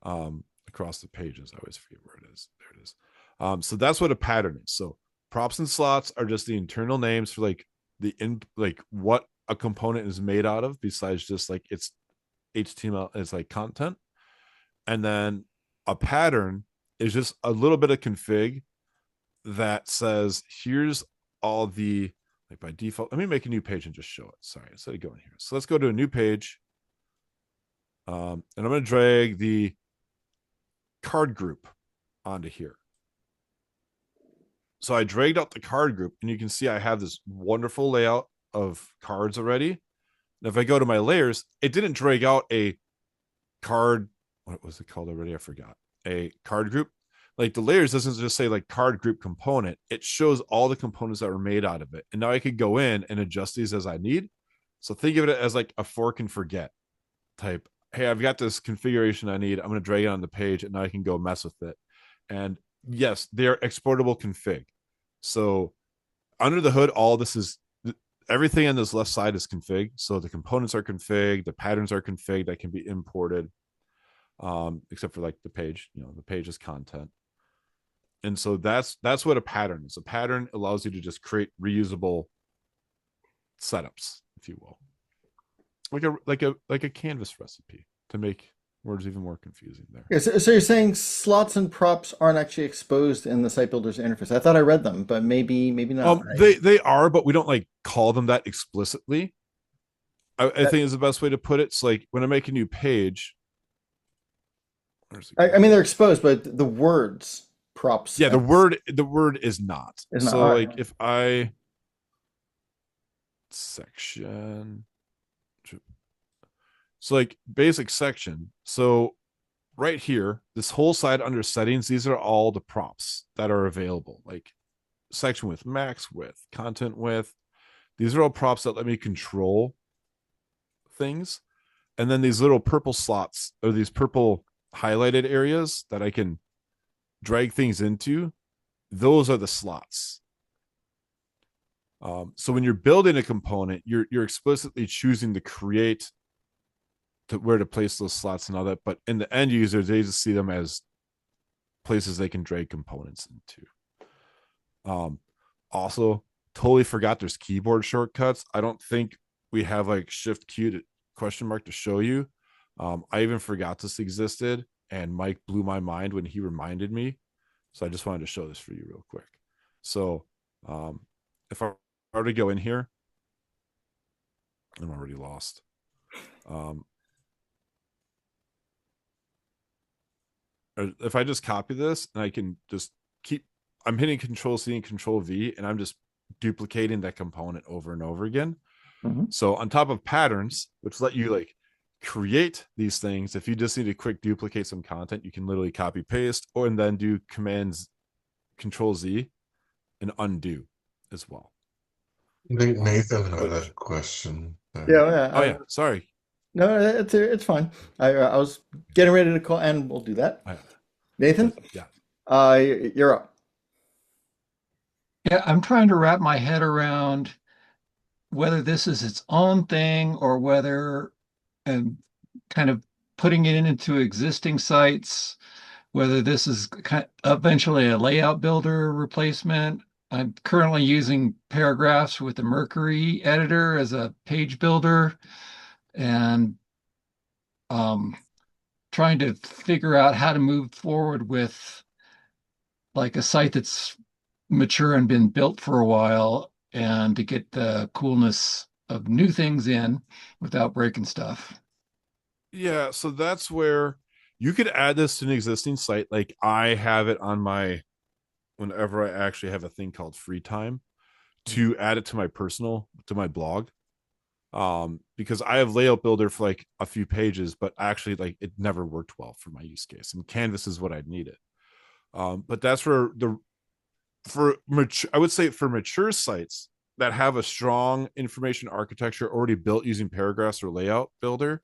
across the pages. I always forget where it is. There it is. So that's what a pattern is. So props and slots are just the internal names for like what a component is made out of, besides just like its HTML, it's like content. And then a pattern is just a little bit of config that says, here's all the, like by default, let me make a new page and just show it. Sorry, instead of going here. So let's go to a new page. And I'm going to drag the card group onto here. So I dragged out the card group and you can see I have this wonderful layout of cards already. And if I go to my layers, it didn't drag out a card. What was it called already? I forgot. A card group. Like the layers doesn't just say like card group component. It shows all the components that were made out of it. And now I could go in and adjust these as I need. So think of it as like a fork and forget type. Hey, I've got this configuration I need. I'm going to drag it on the page and now I can go mess with it. And yes, they're exportable config. So under the hood, all this is everything on this left side is config. So the components are config, the patterns are config that can be imported, except for like the page. The page is content. And so that's what a pattern is. A pattern allows you to just create reusable setups, if you will, like a canvas recipe to make words even more confusing there. Yeah, so you're saying slots and props aren't actually exposed in the site builder's interface. I thought I read them, but maybe not. They are, but we don't like call them that explicitly. I think is the best way to put it. It's like when I make a new page. I mean, they're exposed, but the words props. Yeah, the word is not. So like if I section. So like basic section. So right here, this whole side under settings, these are all the props that are available. Like section width, max width, content width. These are all props that let me control things. And then these little purple slots or these purple highlighted areas that I can drag things into, those are the slots. So when you're building a component, you're explicitly choosing to create where to place those slots and all that. But in the end user, they just see them as places they can drag components into. Also, totally forgot there's keyboard shortcuts. I don't think we have like shift Q to question mark to show you. I even forgot this existed, and Mike blew my mind when he reminded me. So I just wanted to show this for you real quick. So if I were to go in here, I'm already lost. If I just copy this and I can just I'm hitting Control C and Control V, and I'm just duplicating that component over and over again. Mm-hmm. So on top of patterns, which let you like create these things, if you just need to quick duplicate some content, you can literally copy paste and then do commands Control Z and undo as well. I think Nathan had a question there. Yeah. Oh yeah, sorry. No, it's fine. I was getting ready to call, and we'll do that. Nathan, Yeah. You're up. Yeah, I'm trying to wrap my head around whether this is its own thing or whether, and kind of putting it into existing sites, whether this is eventually a layout builder replacement. I'm currently using paragraphs with the Mercury editor as a page builder, and trying to figure out how to move forward with like a site that's mature and been built for a while, and to get the coolness of new things in without breaking stuff. Yeah, so that's where you could add this to an existing site. Like I have it on my, whenever I actually have a thing called free time, to add it to my blog. Because I have layout builder for like a few pages, but actually like it never worked well for my use case, and Canvas is what I needed. But that's where I would say for mature sites that have a strong information architecture already built using paragraphs or layout builder,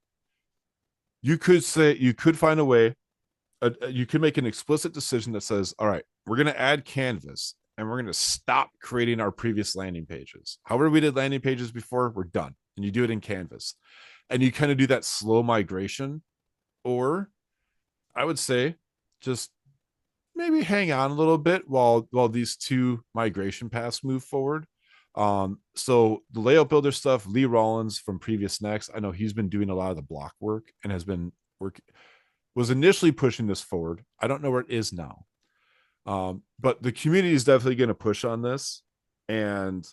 you could find a way. You could make an explicit decision that says, all right, we're going to add Canvas and we're going to stop creating our previous landing pages. However we did landing pages before, we're done. And you do it in Canvas. And you kind of do that slow migration. Or I would say just maybe hang on a little bit while these two migration paths move forward. So the layout builder stuff, Lee Rollins from Previous Next, I know he's been doing a lot of the block work and was initially pushing this forward. I don't know where it is now. But the community is definitely going to push on this. And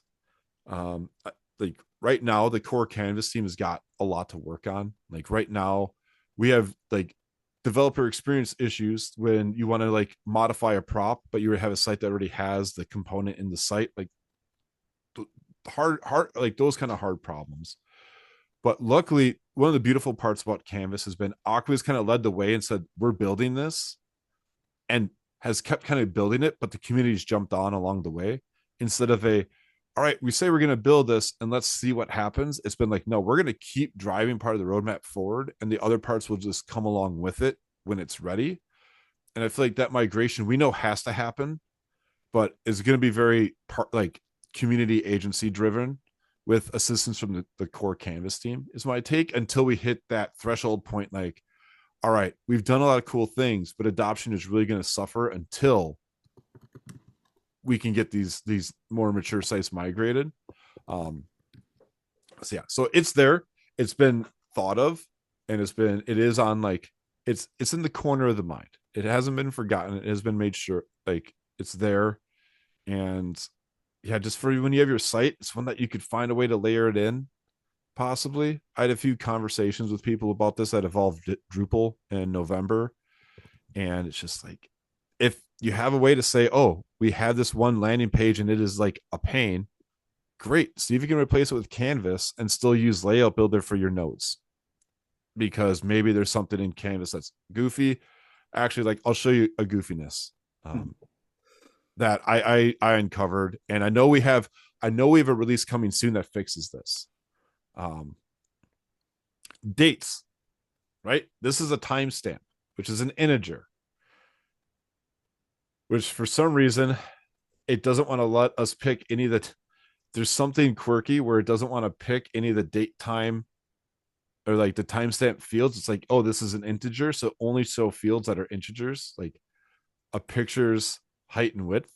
like right now, the core Canvas team has got a lot to work on. Like right now, we have like developer experience issues when you want to like modify a prop, but you have a site that already has the component in the site. Like hard, like those kind of hard problems. But luckily, one of the beautiful parts about Canvas has been Aqua's kind of led the way and said, we're building this, and has kept kind of building it, but the community's jumped on along the way instead of all right, we say we're going to build this and let's see what happens. It's been like, no, we're going to keep driving part of the roadmap forward, and the other parts will just come along with it when it's ready. And I feel like that migration we know has to happen, but it's going to be very like community agency driven with assistance from the core Canvas team is my take, until we hit that threshold point. Like, all right, we've done a lot of cool things, but adoption is really going to suffer until we can get these more mature sites migrated. So yeah, so it's there. It's been thought of, and it is on like, it's in the corner of the mind. It hasn't been forgotten. It has been made sure like it's there. And yeah, just for when you have your site, it's one that you could find a way to layer it in. Possibly. I had a few conversations with people about this that evolved Drupal in November. And it's just like, if you have a way to say, oh, we have this one landing page and it is like a pain, great. See if you can replace it with Canvas and still use Layout Builder for your nodes. Because maybe there's something in Canvas that's goofy. Actually, like I'll show you a goofiness that I uncovered. And I know we have a release coming soon that fixes this. Dates, right? This is a timestamp, which is an integer, which for some reason it doesn't want to let us pick any of the there's something quirky where it doesn't want to pick any of the date, time, or like the timestamp fields. It's like, oh, this is an integer, so only show fields that are integers, like a picture's height and width.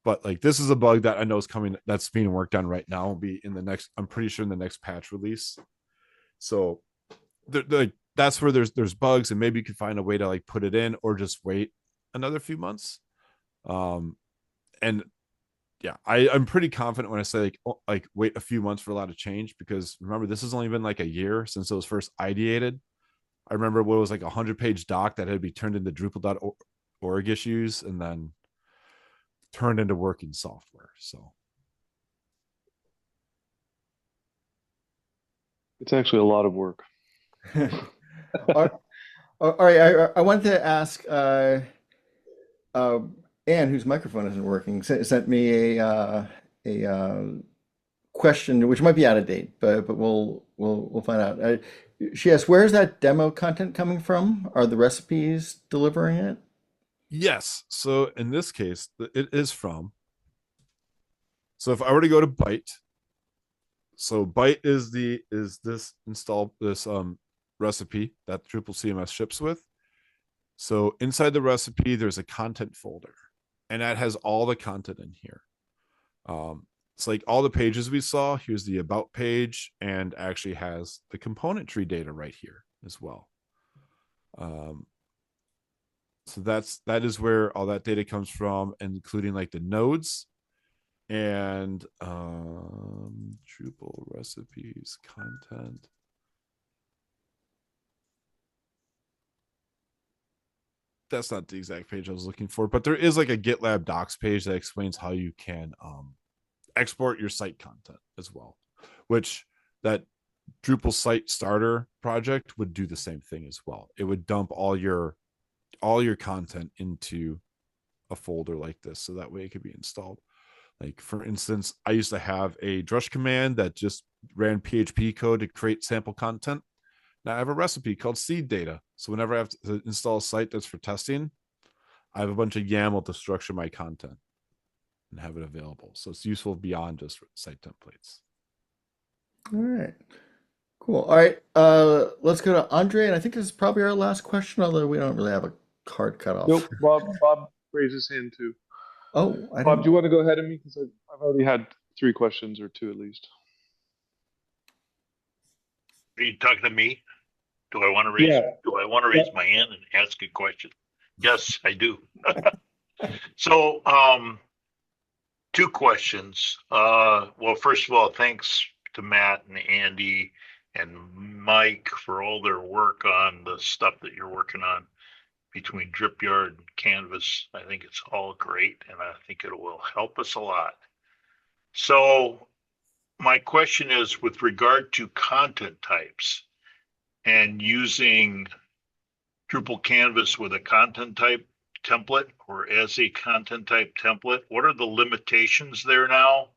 But like this is a bug that I know is coming, that's being worked on right now. Will be in the next, I'm pretty sure in the next patch release. So that's where there's bugs, and maybe you can find a way to like put it in or just wait another few months. And yeah, I'm pretty confident when I say like wait a few months for a lot of change, because remember, this has only been like a year since it was first ideated. I remember what was like 100-page doc that had to be turned into Drupal.org issues and then turned into working software. So It's actually a lot of work. All right, I wanted to ask Anne, whose microphone isn't working, sent me a question which might be out of date, but we'll find out. She asked, "Where is that demo content coming from? Are the recipes delivering it?" yes. So in this case, it is from. So if I were to go to Byte, so Byte is this recipe that Drupal CMS ships with. So inside the recipe, there's a content folder, and that has all the content in here. It's like all the pages we saw. Here's the about page, and actually has the component tree data right here as well. So that is where all that data comes from, including like the nodes and Drupal recipes content. That's not the exact page I was looking for, but there is like a GitLab docs page that explains how you can export your site content as well, which that Drupal site starter project would do the same thing as well. It would dump all your content into a folder like this, so that way it could be installed. Like for instance, I used to have a drush command that just ran PHP code to create sample content. Now I have a recipe called seed data. So whenever I have to install a site that's for testing, I have a bunch of YAML to structure my content and have it available. So it's useful beyond just site templates. All right, cool. All right, let's go to Andre, and I think this is probably our last question, although we don't really have a card cut off. Nope, Bob raised his hand too. Oh, I Bob, didn't. do you want to go ahead of me? Because I've already had 3 questions, or 2 at least. Are you talking to me? Do I want to raise my hand and ask a question? Yes, I do. So, 2 questions. Well, first of all, thanks to Matt and Andy and Mike for all their work on the stuff that you're working on between DripYard and Canvas. I think it's all great, and I think it will help us a lot. So my question is with regard to content types and using Drupal Canvas with a content type template or as a content type template, what are the limitations there now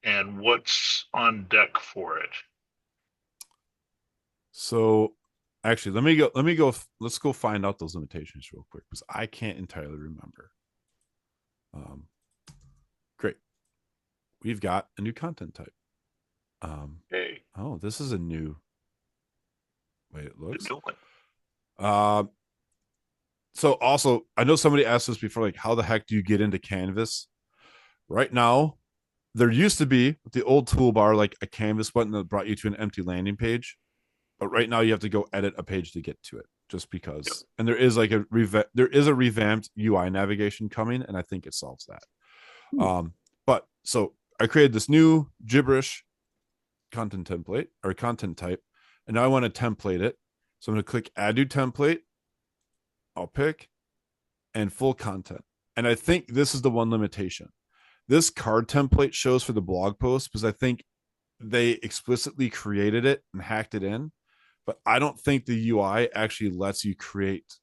and what's on deck for it? So actually, let's go find out those limitations real quick, because I can't entirely remember. Great. We've got a new content type. Hey, Oh, this is a new way it looks. So also, I know somebody asked this before, like, how the heck do you get into Canvas? Right now, there used to be the old toolbar, like a Canvas button that brought you to an empty landing page. But right now you have to go edit a page to get to it, just because. Yep. And there is like a revamped UI navigation coming, and I think it solves that. But so I created this new gibberish content template or content type, and now I want to template it. So I'm going to click add new template. I'll pick and full content. And I think this is the one limitation. This card template shows for the blog post because I think they explicitly created it and hacked it in, but I don't think the UI actually lets you create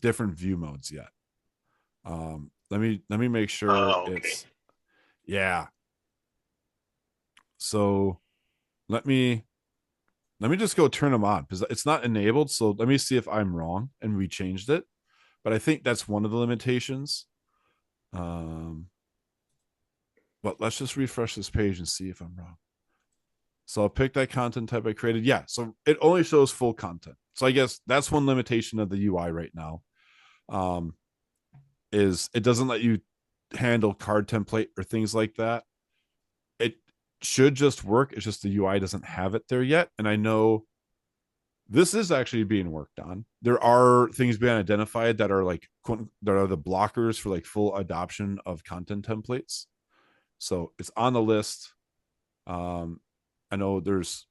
different view modes yet. Let me make sure it's, yeah. So let me just go turn them on because it's not enabled. So let me see if I'm wrong and we changed it. But I think that's one of the limitations. But let's just refresh this page and see if I'm wrong. So I'll pick that content type I created. Yeah, so it only shows full content. So I guess that's one limitation of the UI right now. Is it doesn't let you handle card template or things like that. It should just work. It's just the UI doesn't have it there yet. And I know this is actually being worked on. There are things being identified that are like that are the blockers for like full adoption of content templates. So it's on the list. I know there's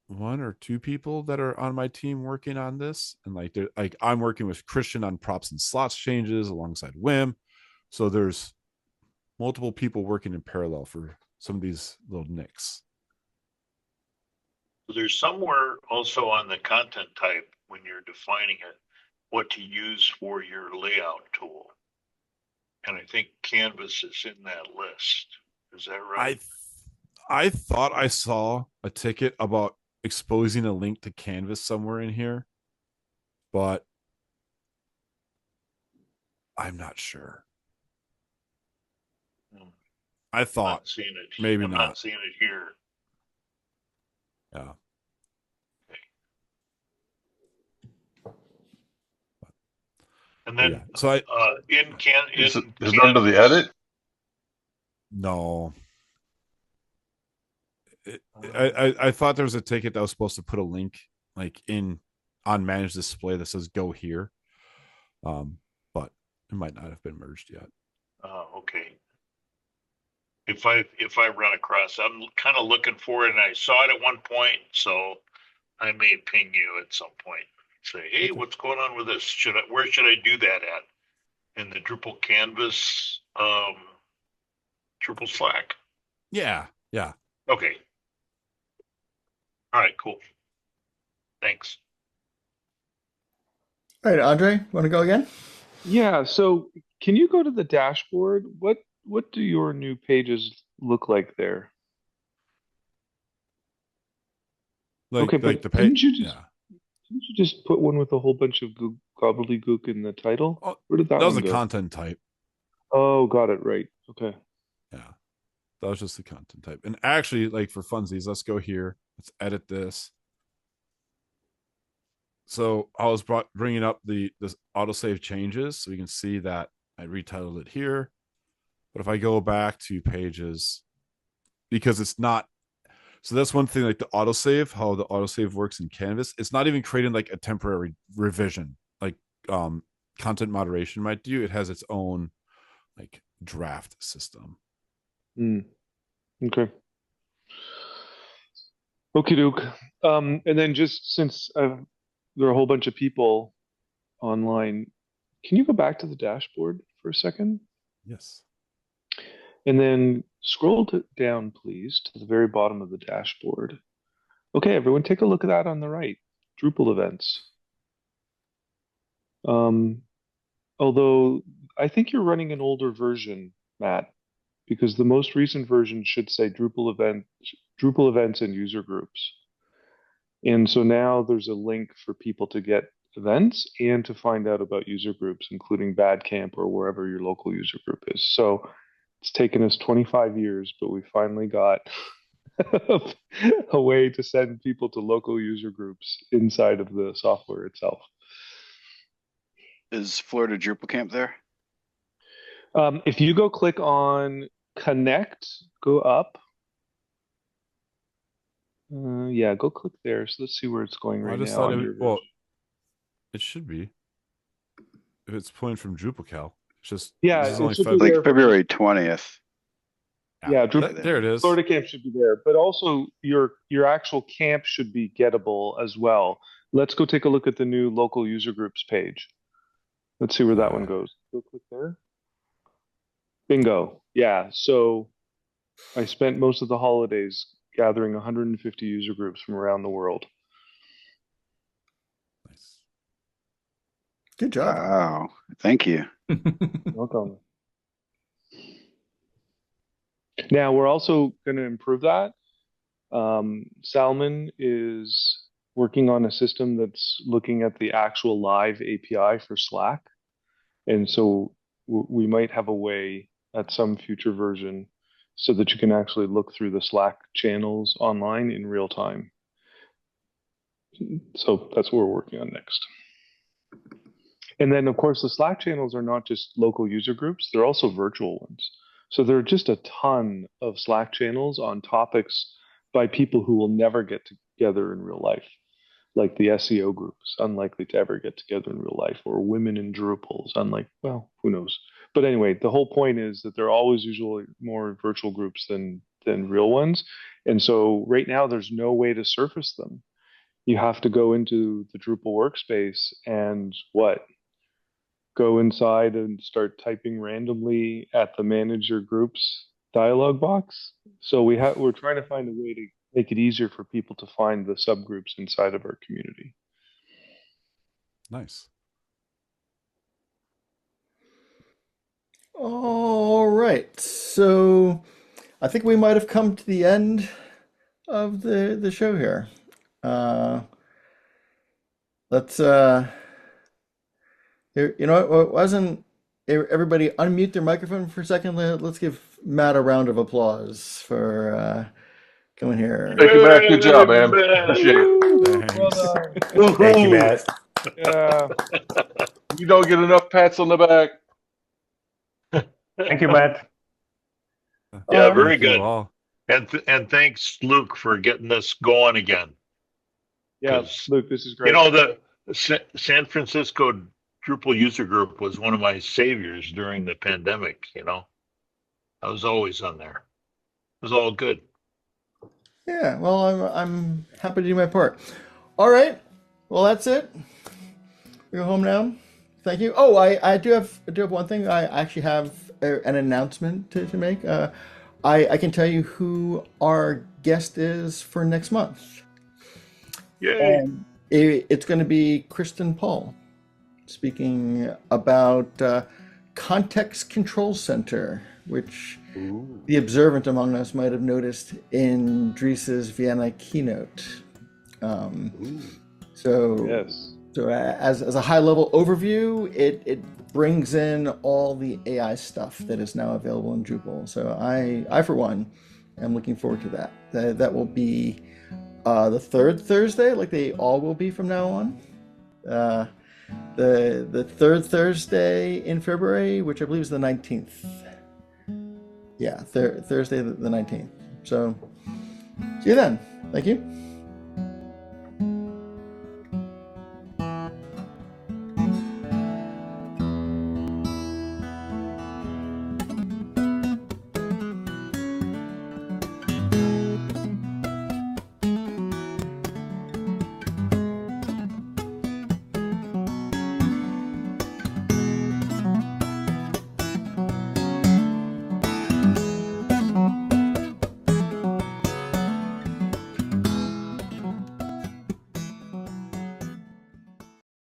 1 or 2 people that are on my team working on this, and like I'm working with Christian on props and slots changes alongside Wim. So there's multiple people working in parallel for some of these little nicks. There's somewhere also on the content type when you're defining it, what to use for your layout tool. And I think Canvas is in that list. Is that right? I thought I saw a ticket about exposing a link to Canvas somewhere in here, but I'm not sure. I thought seeing it. Maybe I'm not. not seeing it here. Yeah. And then, yeah. So I is it under the edit? No. I thought there was a ticket that was supposed to put a link like on manage display that says go here. But it might not have been merged yet. Okay. If I run across, I'm kind of looking for it, and I saw it at one point, so I may ping you at some point. Say, hey, okay, what's going on with this? Where should I do that at? In the Drupal Canvas, Drupal Slack? Yeah. Okay. All right, cool. Thanks. All right, Andre, want to go again? Yeah, so can you go to the dashboard? What do your new pages look like there? Like the page. Didn't you just put one with a whole bunch of gobbledygook in the title? Oh, where did that was one a go? content type. Oh, got it, right. Okay. Yeah. That was just the content type. And actually, like for funsies, let's go here. Let's edit this. So I was bringing up this autosave changes, so we can see that I retitled it here. But if I go back to pages, because it's not, so that's one thing, like the autosave, how the autosave works in Canvas. It's not even creating like a temporary revision, like content moderation might do. It has its own like draft system. Okay. Okie doke. And then just since there are a whole bunch of people online, can you go back to the dashboard for a second? Yes. And then scroll down, please, to the very bottom of the dashboard. Okay, everyone, take a look at that on the right. Drupal events. Although I think you're running an older version, Matt, because the most recent version should say Drupal events and user groups. And so now there's a link for people to get events and to find out about user groups, including Badcamp or wherever your local user group is. So it's taken us 25 years, but we finally got a way to send people to local user groups inside of the software itself. Is Florida Drupal Camp there? If you go click on Connect, go up. Yeah, go click there. So let's see where it's going right now. It should be. If it's pulling from DrupalCal, it's just it should be like February 20th. Yeah, there it is. Florida Camp should be there, but also your actual camp should be gettable as well. Let's go take a look at the new local user groups page. Let's see where that one goes. Go click there. Bingo. Yeah. So I spent most of the holidays gathering 150 user groups from around the world. Nice. Good job. Wow. Thank you. Welcome. Now we're also going to improve that. Salman is working on a system that's looking at the actual live API for Slack. And so we might have a way at some future version so that you can actually look through the Slack channels online in real time. So that's what we're working on next. And then, of course, the Slack channels are not just local user groups, they're also virtual ones. So there are just a ton of Slack channels on topics by people who will never get together in real life, like the SEO groups, unlikely to ever get together in real life, or women in Drupals, well, who knows? But anyway, the whole point is that there are always usually more virtual groups than real ones. And so right now, there's no way to surface them. You have to go into the Drupal workspace and go inside and start typing randomly at the manager groups dialog box. So we're trying to find a way to make it easier for people to find the subgroups inside of our community. Nice. All right. So I think we might have come to the end of the show here. Let's you know what, wasn't everybody unmute their microphone for a second? Let's give Matt a round of applause for coming here. Thank you, Matt. Good job, man. Appreciate it. Thanks. Thank you, Matt. Yeah. You don't get enough pats on the back. Thank you, Matt. Yeah, Um, very Thank you good. all. And thanks, Luke, for getting this going again. Yeah, 'Cause, Luke, this is You great. know, the San Francisco Drupal user group was one of my saviors during the pandemic. You know, I was always on there. It was all good. Yeah, well, I'm happy to do my part. All right, well, that's it. We go home now. Thank you. Oh, I do have one thing. I actually have an announcement to make. I can tell you who our guest is for next month. Yay! And it's going to be Kristen Paul speaking about Context Control Center, which the observant among us might have noticed in Dries's Vienna keynote. So, Yes. so as a high level overview, it brings in all the AI stuff that is now available in Drupal. So I for one, am looking forward to that. That will be the third Thursday, like they all will be from now on. The third Thursday in February, which I believe is the 19th. Yeah, Thursday the 19th. So see you then. Thank you.